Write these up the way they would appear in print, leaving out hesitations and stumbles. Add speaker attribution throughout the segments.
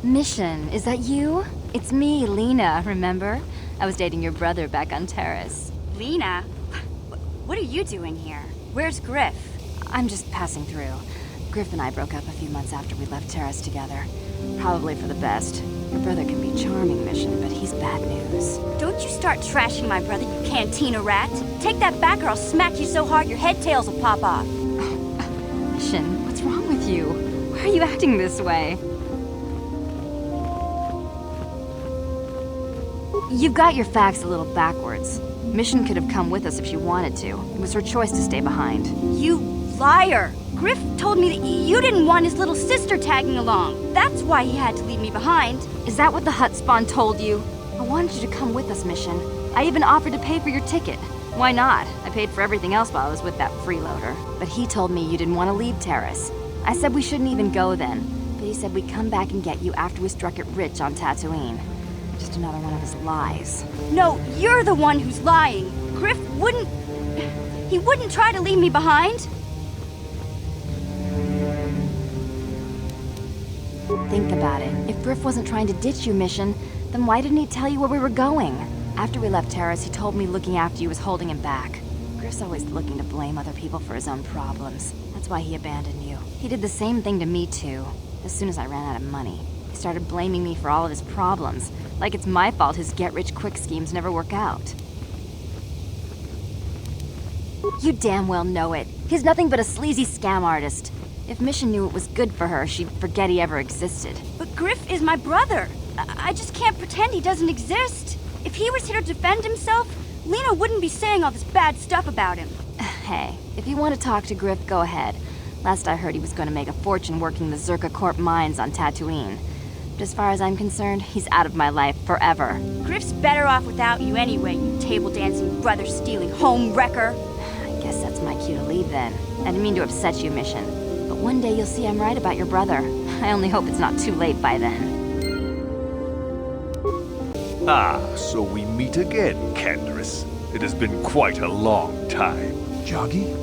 Speaker 1: Mission, is that you? It's me, Lena, remember? I was dating your brother back on Terrace.
Speaker 2: Lena? What are you doing here? Where's Griff?
Speaker 1: I'm just passing through. Griff and I broke up a few months after we left Terrace together. Probably for the best. Your brother can be charming, Mission, but he's bad news.
Speaker 2: Don't you start trashing my brother, you cantina rat. Take that back or I'll smack you so hard your head tails will pop off.
Speaker 1: Mission, what's wrong with you? Why are you acting this way? You've got your facts a little backwards. Mission could have come with us if she wanted to. It was her choice to stay behind.
Speaker 2: You liar! Griff told me that you didn't want his little sister tagging along. That's why he had to leave me behind.
Speaker 1: Is that what the Hutt spawn told you? I wanted you to come with us, Mission. I even offered to pay for your ticket. Why not? I paid for everything else while I was with that freeloader. But he told me you didn't want to leave Terrace. I said we shouldn't even go then. But he said we'd come back and get you after we struck it rich on Tatooine. Just another one of his lies.
Speaker 2: No, you're the one who's lying. Griff wouldn't... He wouldn't try to leave me behind.
Speaker 1: Think about it. If Griff wasn't trying to ditch you, Mission, then why didn't he tell you where we were going? After we left Terrace, he told me looking after you was holding him back. Griff's always looking to blame other people for his own problems. That's why he abandoned you. He did the same thing to me, too. As soon as I ran out of money, he started blaming me for all of his problems. Like it's my fault his get-rich-quick schemes never work out. You damn well know it. He's nothing but a sleazy scam artist. If Mission knew it was good for her, she'd forget he ever existed.
Speaker 2: But Griff is my brother. I just can't pretend he doesn't exist. If he was here to defend himself, Lena wouldn't be saying all this bad stuff about him.
Speaker 1: Hey, if you want to talk to Griff, go ahead. Last I heard, he was going to make a fortune working the Zerka Corp mines on Tatooine. But as far as I'm concerned, he's out of my life forever.
Speaker 2: Griff's better off without you anyway, you table-dancing, brother-stealing home wrecker.
Speaker 1: I guess that's my cue to leave then. I didn't mean to upset you, Mission. But one day you'll see I'm right about your brother. I only hope it's not too late by then.
Speaker 3: Ah, so we meet again, Canderous. It has been quite a long time.
Speaker 4: Joggy?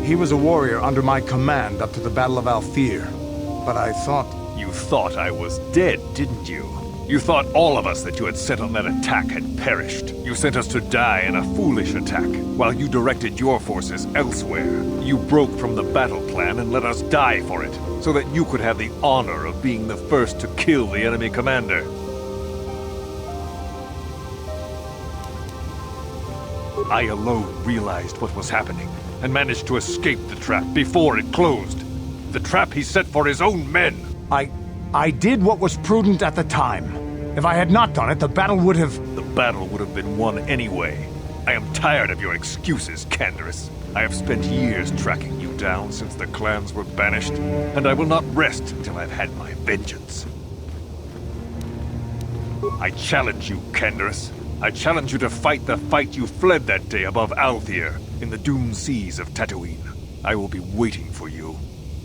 Speaker 4: He was a warrior under my command up to the Battle of Althir. But I thought...
Speaker 3: You thought I was dead, didn't you? You thought all of us that you had sent on that attack had perished. You sent us to die in a foolish attack, while you directed your forces elsewhere. You broke from the battle plan and let us die for it, so that you could have the honor of being the first to kill the enemy commander. I alone realized what was happening, and managed to escape the trap before it closed. The trap he set for his own men.
Speaker 4: I did what was prudent at the time. If I had not done it, the battle would have...
Speaker 3: The battle would have been won anyway. I am tired of your excuses, Canderous. I have spent years tracking you down since the clans were banished, and I will not rest until I've had my vengeance. I challenge you, Canderous. I challenge you to fight the fight you fled that day above Althir, in the dune seas of Tatooine. I will be waiting for you.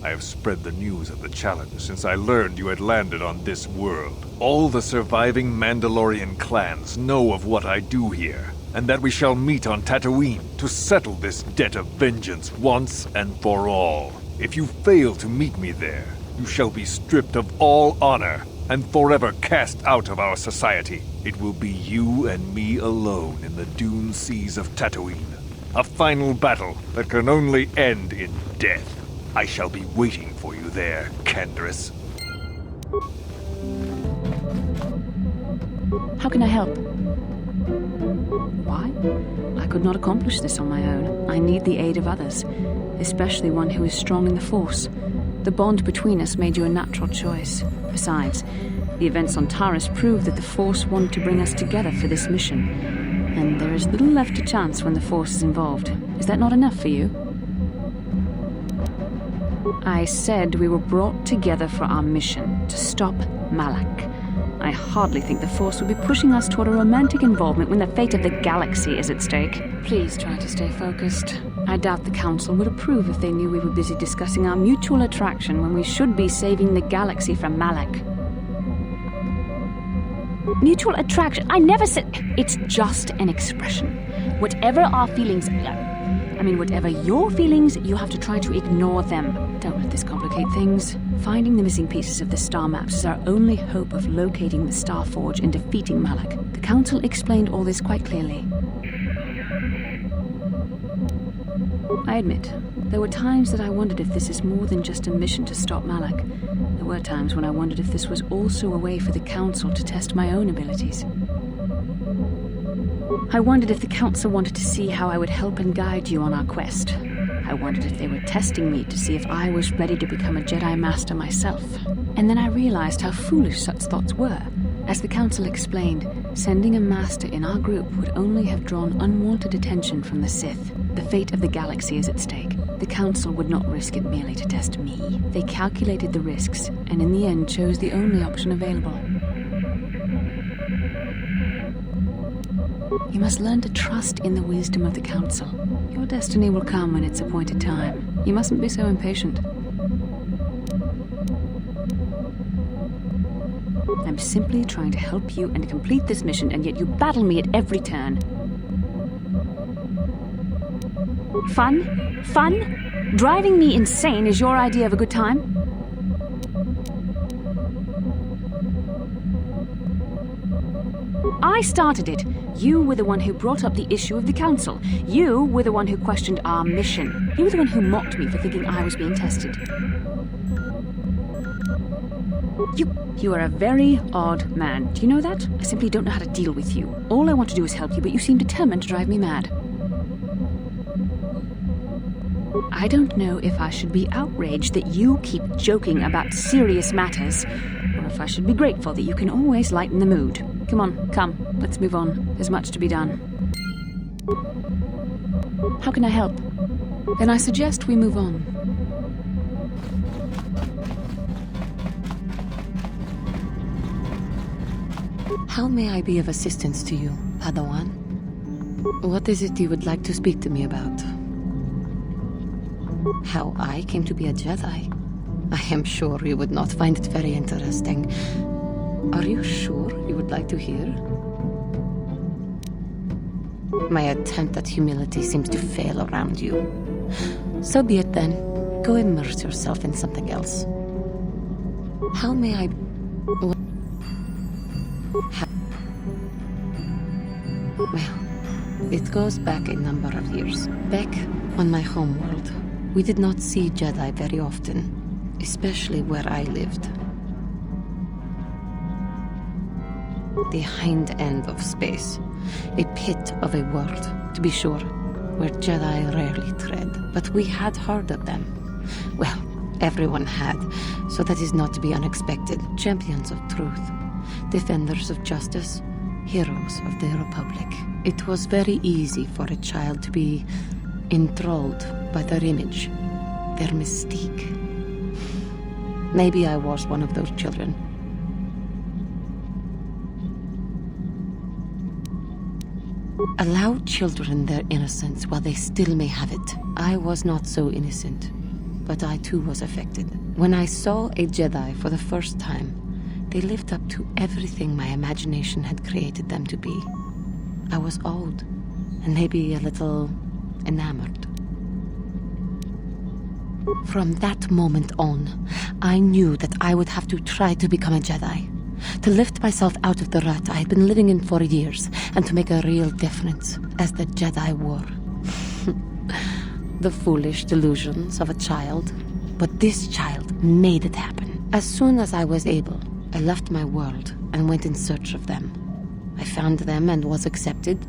Speaker 3: I have spread the news of the challenge since I learned you had landed on this world. All the surviving Mandalorian clans know of what I do here, and that we shall meet on Tatooine to settle this debt of vengeance once and for all. If you fail to meet me there, you shall be stripped of all honor and forever cast out of our society. It will be you and me alone in the dune seas of Tatooine. A final battle that can only end in death. I shall be waiting for you there, Canderous.
Speaker 5: How can I help? Why? I could not accomplish this on my own. I need the aid of others, especially one who is strong in the Force. The bond between us made you a natural choice. Besides, the events on Taris prove that the Force wanted to bring us together for this mission. And there is little left to chance when the Force is involved. Is that not enough for you? I said we were brought together for our mission, to stop Malak. I hardly think the Force would be pushing us toward a romantic involvement when the fate of the galaxy is at stake. Please try to stay focused. I doubt the Council would approve if they knew we were busy discussing our mutual attraction when we should be saving the galaxy from Malak. Mutual attraction? I never said... It's just an expression. Whatever our feelings... I mean, whatever your feelings, you have to try to ignore them. Don't let this complicate things. Finding the missing pieces of the star maps is our only hope of locating the Star Forge and defeating Malak. The Council explained all this quite clearly. I admit, there were times that I wondered if this is more than just a mission to stop Malak. There were times when I wondered if this was also a way for the Council to test my own abilities. I wondered if the Council wanted to see how I would help and guide you on our quest. I wondered if they were testing me to see if I was ready to become a Jedi Master myself. And then I realized how foolish such thoughts were. As the Council explained, sending a Master in our group would only have drawn unwanted attention from the Sith. The fate of the galaxy is at stake. The Council would not risk it merely to test me. They calculated the risks, and in the end chose the only option available. You must learn to trust in the wisdom of the Council. Your destiny will come when its appointed time. You mustn't be so impatient. I'm simply trying to help you and complete this mission, and yet you battle me at every turn. Fun? Fun? Driving me insane is your idea of a good time? I started it. You were the one who brought up the issue of the Council. You were the one who questioned our mission. You were the one who mocked me for thinking I was being tested. You are a very odd man. Do you know that? I simply don't know how to deal with you. All I want to do is help you, but you seem determined to drive me mad. I don't know if I should be outraged that you keep joking about serious matters, or if I should be grateful that you can always lighten the mood. Come, let's move on. There's much to be done. How can I help? Then I suggest we move on.
Speaker 6: How may I be of assistance to you, Padawan? What is it you would like to speak to me about? How I came to be a Jedi? I am sure you would not find it very interesting. Are you sure you would like to hear? My attempt at humility seems to fail around you. So be it then. Go immerse yourself in something else. How may I... Well, it goes back a number of years. Back on my homeworld, we did not see Jedi very often, especially where I lived. The hind end of space, a pit of a world, to be sure, where Jedi rarely tread, but we had heard of them. Well, everyone had, so that is not to be unexpected. Champions of truth, defenders of justice, heroes of the Republic. It was very easy for a child to be enthralled by their image, their mystique. Maybe I was one of those children. Allow children their innocence while they still may have it. I was not so innocent, but I too was affected. When I saw a Jedi for the first time, they lived up to everything my imagination had created them to be. I was awed, and maybe a little enamored. From that moment on, I knew that I would have to try to become a Jedi. To lift myself out of the rut I had been living in for years, and to make a real difference, as the Jedi wore. The foolish delusions of a child. But this child made it happen. As soon as I was able, I left my world and went in search of them. I found them and was accepted.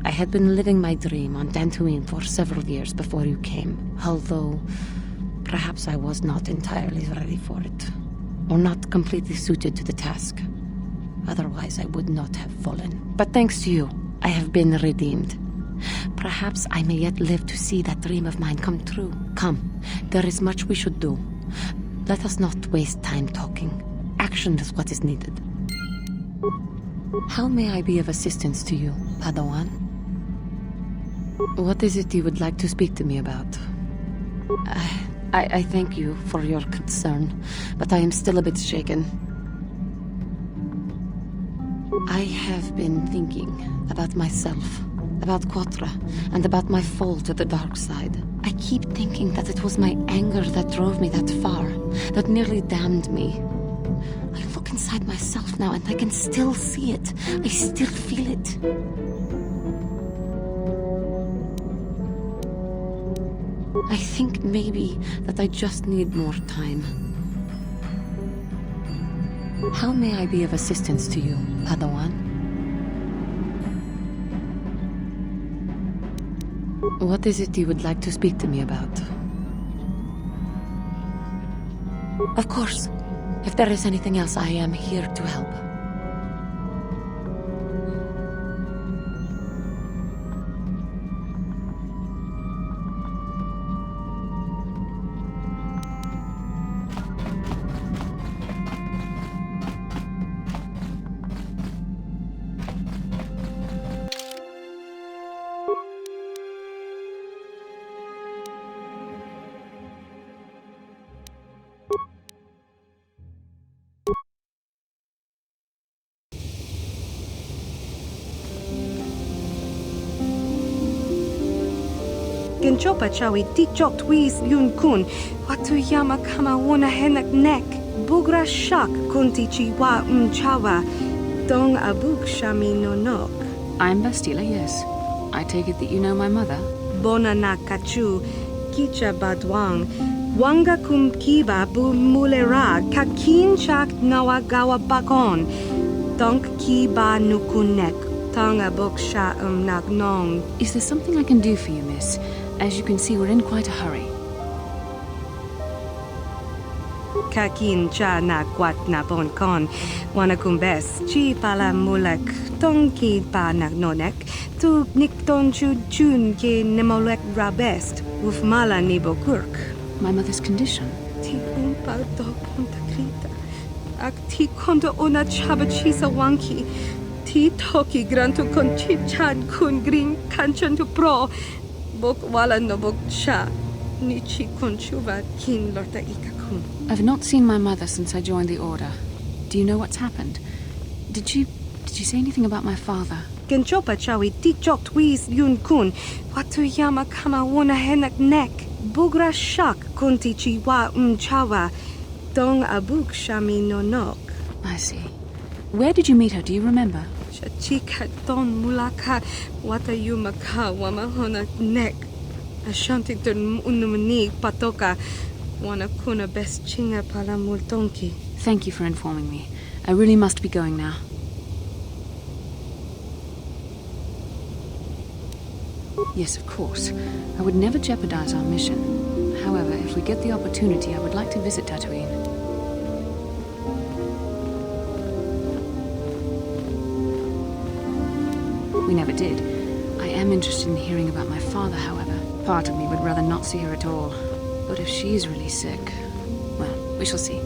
Speaker 6: I had been living my dream on Dantooine for several years before you came, although perhaps I was not entirely ready for it, or not completely suited to the task. Otherwise, I would not have fallen. But thanks to you, I have been redeemed. Perhaps I may yet live to see that dream of mine come true. Come, there is much we should do. Let us not waste time talking. Action is what is needed. How may I be of assistance to you, Padawan? What is it you would like to speak to me about? I thank you for your concern, but I am still a bit shaken. I have been thinking about myself About Quatra, and about my fall to the dark side. I keep thinking that it was my anger that drove me that far, that nearly damned me. I look inside myself now and I can still see it. I still feel it. I think maybe that I just need more time. How may I be of assistance to you, Padawan? What is it you would like to speak to me about? Of course. If there is anything else, I am here to help.
Speaker 7: Genchopa chawi tikchok twis yun kun. Watuyama kama wona henak nek. Bugra shak kunti chiwa chawa. Dong abuk shami no nok.
Speaker 5: I'm Bastila, yes. I take it that you know my mother?
Speaker 7: Bona na kachu. Kicha badwang. Wanga kum kiba bu mulera. Kakin chak nawagawa bakon. Donk kiba nukunek. Tong abuk sha nagnong.
Speaker 5: Is there something I can do for you, miss? As you can see, we're in quite a hurry.
Speaker 7: Kakin cha na kwat na bon kon. Wana kumbes. Chi pala mulek. Tong ki pa nagnonek. Tu nikton chun ki nemolek rabest. Uf mala nibo kurk.
Speaker 5: My mother's condition?
Speaker 7: Ti umpa do punta krita. Ak ti konto ona chaba chisa wanki. Ti toki grantu kon chichan kun green kanchan tu pro. Bok wala no bok cha. Nichi kun chuva kin lorta ikakun.
Speaker 5: I've not seen my mother since I joined the Order. Do you know what's happened? Did you say anything about my father?
Speaker 7: Genchopa chawi tikchok twis yun kun. Watuyama kama wona henak nek. Bugra shak kunti chiwa chawa. Dong abuk shami no nok.
Speaker 5: I see. Where did you meet her? Do you remember?
Speaker 7: Chika don mulaka watayuma ka wamahona nek. Ashanti tun unumani patoka. Wana kuna best chinga pala multonki.
Speaker 5: Thank you for informing me. I really must be going now. Yes, of course. I would never jeopardize our mission. However, if we get the opportunity, I would like to visit Tatooine. We never did. I am interested in hearing about my father, however. Part of me would rather not see her at all. But if she is really sick, well, we shall see.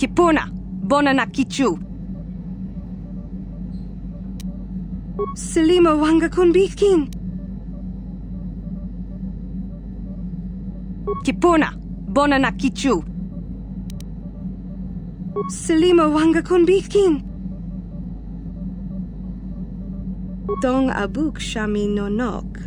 Speaker 7: Kipuna, bona na kichu. Selima wanga kun bikin. Kipuna, bona na kichu. Selima wanga kun bikin. Dong abuk shami nonok.